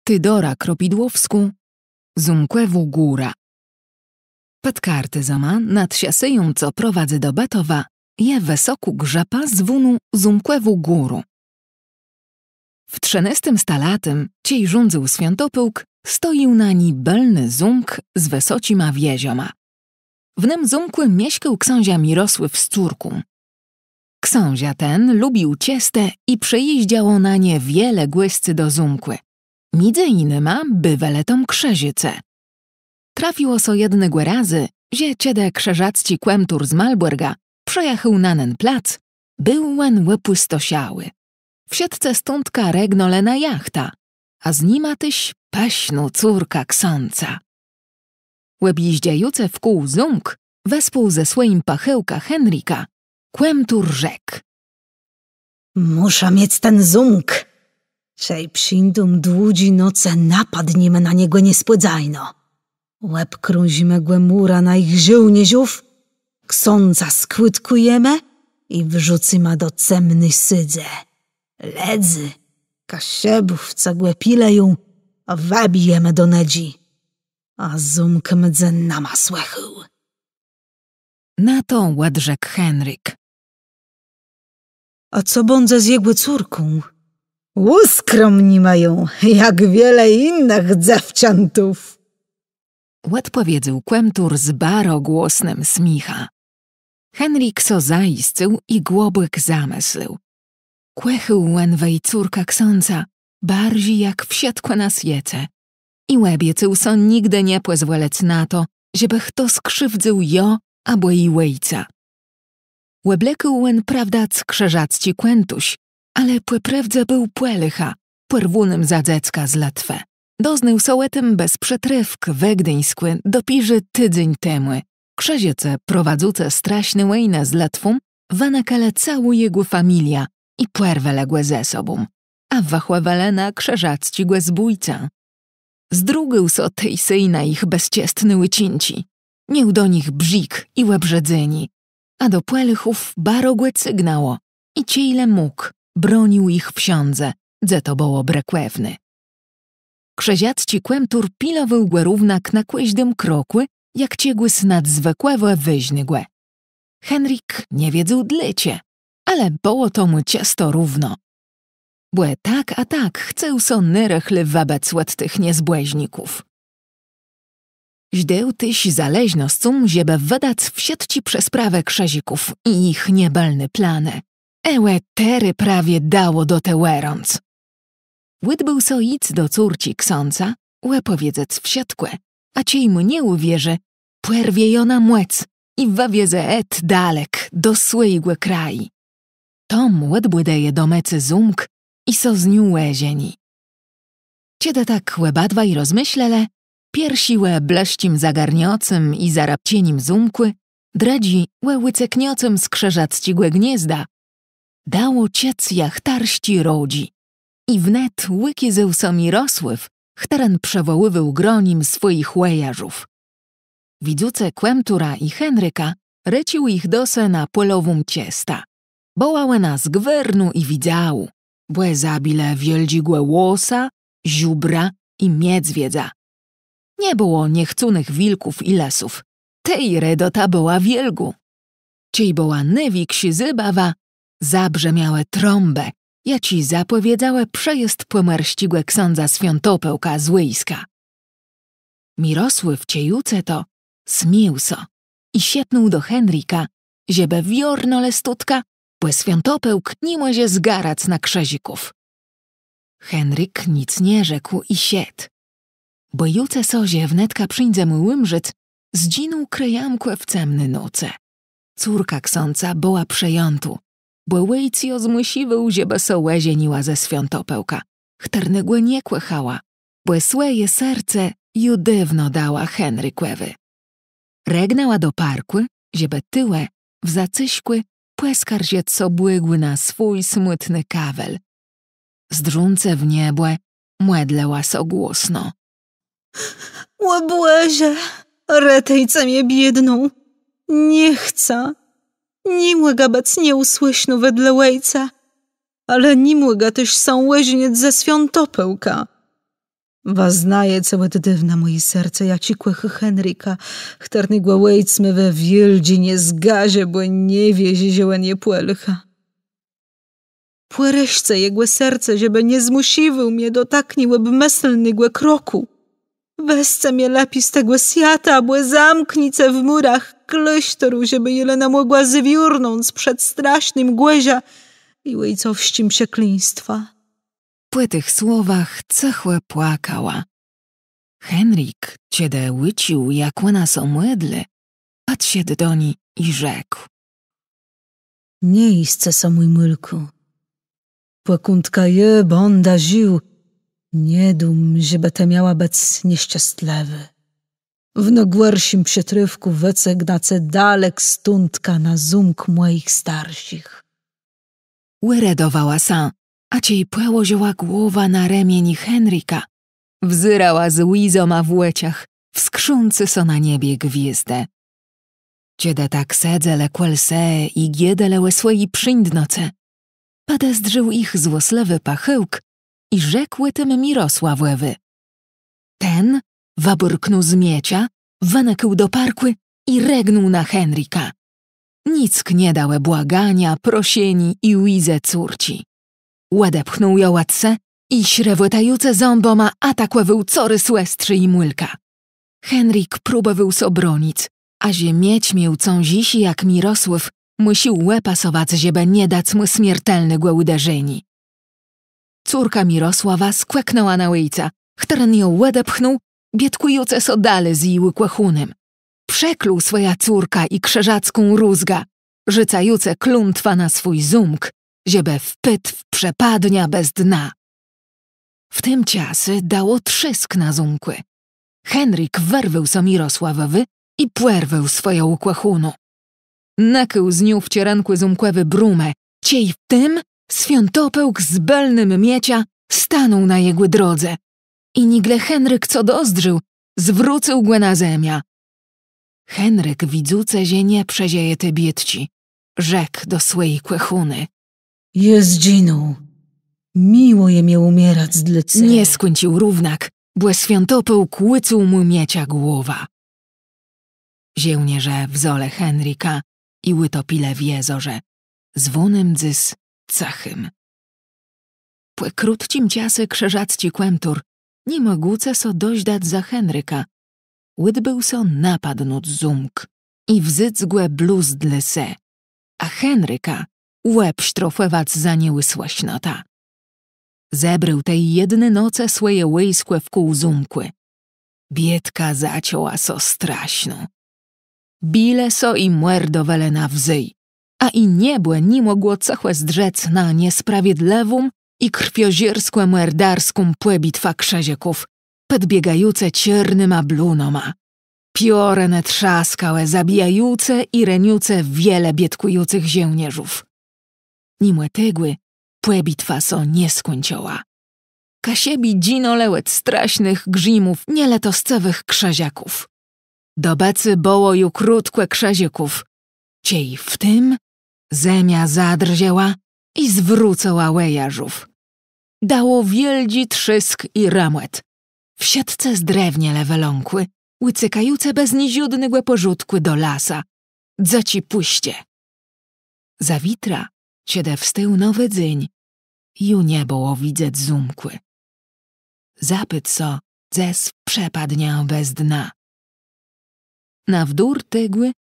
Tydora Kropidłowsku, Zumkłewu góra. Pod kartyzoma nad siasyją, co prowadzy do Betowa, je wysoku grzapa zwunu Zumkłewu góru. W 13 stalatym, ciej rządzył Świątopyłk, stoił na ni belny zumk z wysocima wiezioma. W nym zumkły mieszkał książa Mirosław z córką. Książa ten lubił cieste i przejeździało na nie wiele głyscy do zumkły. Między innyma byweletom Krzeżyce. Trafiło so jednego razy, że ciede krzeżacci kłemtur z Malborga przejechał na nen plac, był łen łepustosiały. W siatce stądka regnolena jachta, a z nima tyś paśnu córka ksąca. Łebjeździajuce w kół zumk wespół ze swoim pachyłka Henryka, kłemtur rzekł: Musza mieć ten zumk. Czej przyjdą dłudzi noce, napadniemy na niego niespłydzajno. Łeb krązimy głemura na ich żołnierzów, ksąca skłytkujemy i wrzucimy do cemnej sydze. Ledzy, kasiebów cegłe pileją, a wabijemy do nedzi. A zumk mdze na masłechył. Na to łedrzek Henryk: A co bądze z jego córką? Uskromni mają, jak wiele innych dziewczętów. Odpowiedział kłemtur z barogłosnym smicha. Henryk so zaiscył i głobłyk zamyslił. Kłechył łenwej córka ksąca, bardziej jak wsiadkła na siece. I łebiecył so nigdy nie pozwolec na to, żeby kto skrzywdził jo albo i łejca. Łeblekył łen prawdac krzeżacci kłętuś, ale płeprawdza był płelycha, płerwunym za dziecka z Latwę. Doznał sołetym bez przetrywk wegdyńskły dopiży tydzień temu. Krzeziece prowadzuce straśne łejne z Latwą, wanakale całą jego familia i płerweległe ze sobą, a wachławelena krzeżacci głe zbójca. Zdrugył so tej syjna ich bezciestny łycinci, miał do nich bzik i łebrzedzyni, a do płelychów barogłe cygnało i ciejle mógł, bronił ich wsiądze, dze to było brekłewny. Krzeziacci kłemtur pilował głę równak na kłeźdym krokły, jak ciegły snad zwykłewe wyźnygłe. Henryk nie wiedział dlecie, ale było to mu ciasto równo. Błe tak a tak chcę so nyrechle wabec ład tych niezbłeźników. Źdeł tyś zaleźnoscum, żeby wydać w siatci przez prawe krzezików i ich niebalne plany. Ełe tery prawie dało do te łerąc. Łyt był so ic do córci ksąca, łepowiedzec w siatkłe, a ciej mu nie uwierzy, płerwie jona młec i wawieze et dalek do swojego kraju. Tom łyt błydeje do mecy zumk i so z niu łezieni. Ciede tak łebadwa i rozmyślele, piersi łe bleścim zagarniocym i zarabcienim zumkły, dredzi łe łycekniocym z krzeżacciłe gniezda, dało ciec jachtarści rodzi. I wnet łyki zełso Mirosław, chteren przewoływał gronim swoich łejarzów. Widzuce kłemtura i Henryka rycił ich dose na polowum ciesta. Bołałe nas gwernu i widziału, błe zabile wieldzigłe łosa, ziubra i miedzwiedza. Nie było niechcunych wilków i lesów, tej redota była wielgu. Ciej była nywik się zybawa, zabrzemiałe trąbę, ja ci zapowiedziałe przejazd pomerścigłe ksądza Świątopełka z Łyjska. Mirosław ciejuce to smił so i sietnął do Henryka, żeby wiornole stutka, bo Świątopełk nie może zgarac na krzezików. Henryk nic nie rzekł i siet. Bojuce sozie wnetka przyńdze mu łymrzyc, zdzinu kryjamkłe w cemny noce. Córka ksąca była przejątu, bo łejcio zmusiwał, żeby so łezieniła ze Świątopełka. Chternygłe nie kłechała, bo swoje serce ju dywno dała Henrykłewy. Regnała do parkły, żeby tyłe, w zacyśkły, płeskarziec so błygły na swój smutny kawel. Zdrunce w niebłe, młedleła so głosno. Łabłezie, retejce mnie biedną, nie chcę. Nie młega bec nie usłysznu wedle łejca, ale nie młega też są łeźniec ze Świątopełka. Waznaje całe dywna moje serce, ja ci kłechy Henryka, chtarnygła łejcmy we wieldzie nie zgazie, bo nie wiezie ziołenie płelcha. Płereśce jegłe serce, żeby nie zmusiły mnie do tak niłeby meselnygłe kroku. Wesce mnie lepi z tego świata, błe zamknice w murach klasztoru, żeby Jelena mogła zwiurnąć przed strasznym głezia i łejcowścim przekleństwa. Po tych słowach cechłe płakała. Henryk ciede łycił, jak ona są mydle, podsiedł do niej i rzekł. Nie isce so mój mylku. Płakątka je, bonda ził, nie dum, żeby te miała bec nieszczęśliwy. W nogłorszym przetrywku wecegnace dalek stundka na zumk moich starszych. Łyredowała sa, a ciej płełozioła głowa na remień Henryka. Wzyrała z łizoma w łeciach, wskrzący so na niebie gwizdę. Ciede tak sedzele kłelse i giedele swoi przyndnoce. Padezdrzył ich złoslewy pachyłk i rzekły tym Mirosławlewy. Ten waburknął z miecia, wanekył do parkły i regnął na Henryka. Nick nie dałe błagania, prosieni i łizę córci. Łedepchnął jołatce i śrewetajuce ząboma atakływał cory słestrzy i młylka. Henryk próbował so bronić, a mieć miał co zisi jak Mirosław, musił łepasować, żeby nie dać mu śmiertelnego uderzeni. Córka Mirosława skłeknęła na łejca, chtern ją łedepchnął, biedkujące so dale z jej kłechunem. Przekluł swoja córka i krzyżacką rózga, rzucające kluntwa na swój zumk, żeby wpyt w przepadnia bez dna. W tym czasie dało trzysk na zumkły. Henryk werwył so Mirosławowy i płerwył swoją kłechunu. Nakył z nią w cieranku zumkłewy brumę, ciej w tym świątopełk z belnym miecia stanął na jego drodze. I nigle Henryk co dozdrzył, zwrócił go na ziemia. Henryk widzuce, że nie przezieje ty biedci, rzekł do swojej kłechuny. Jest dziną, miło je mnie umierać z dlecy. Nie skłęcił równak, bo świątopełk łycuł mu miecia głowa. Ziełnierze w zole Henryka i łytopile w jezorze, zwonem dzys cachym. Po krótcim ciasy krzyżacci kłemtur, nie mogące so doźdać za Henryka, łydbył so napadnąć zumk i wzycgłe bluzdle se, a Henryka łeb sztrofewac za niełysłaśnota. Zebrył tej jedne noce swoje łejskłe wkół zumkły. Biedka zaciąła so straśno. Bile so i muerdowele na wzyj, a i niebłe nie mogło cechłe zdrzec na niesprawiedliwą i krwiozierską muerdarską płebitwa krzezieków, podbiegajuce ciernyma blunoma. Piorene trzaskałe, zabijajuce i reniuce wiele biedkujących ziełnierzów. Nimłe tygły, płebitwa so nie skończyła. Kasiebi dzino lełet straśnych grzimów nieletoscewych krzeziaków. Dobecy bołoju krótkłe krzeziaków. Ciej w tym zemia zadrziała i zwrócała łejarzów. Dało wielgi trzysk i ramłet. W siatce z drewnie leweląkły, łycykajuce bez niziudnygłe porzutkły do lasa. Dzaci puście. Za witra ciede wstył nowy dzyń. Ju nie było widzeć zumkły. Zapyt so zes przepadniał bez dna. Na wdór tygły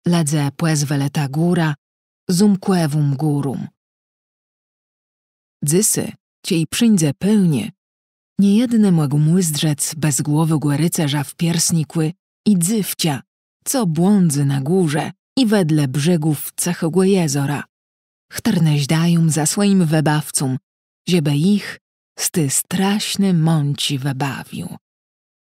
ledze płezweleta góra, zumkłewum górum. Dzysy, ciej przyńdze pełnie, niejedny mógł młyzdrzec bez głowy rycerza w piersnikły i dzywcia, co błądzy na górze i wedle brzegów cechego jezora. Chtarneś dają za swoim webawcom, żeby ich z ty straśny mąci webawił.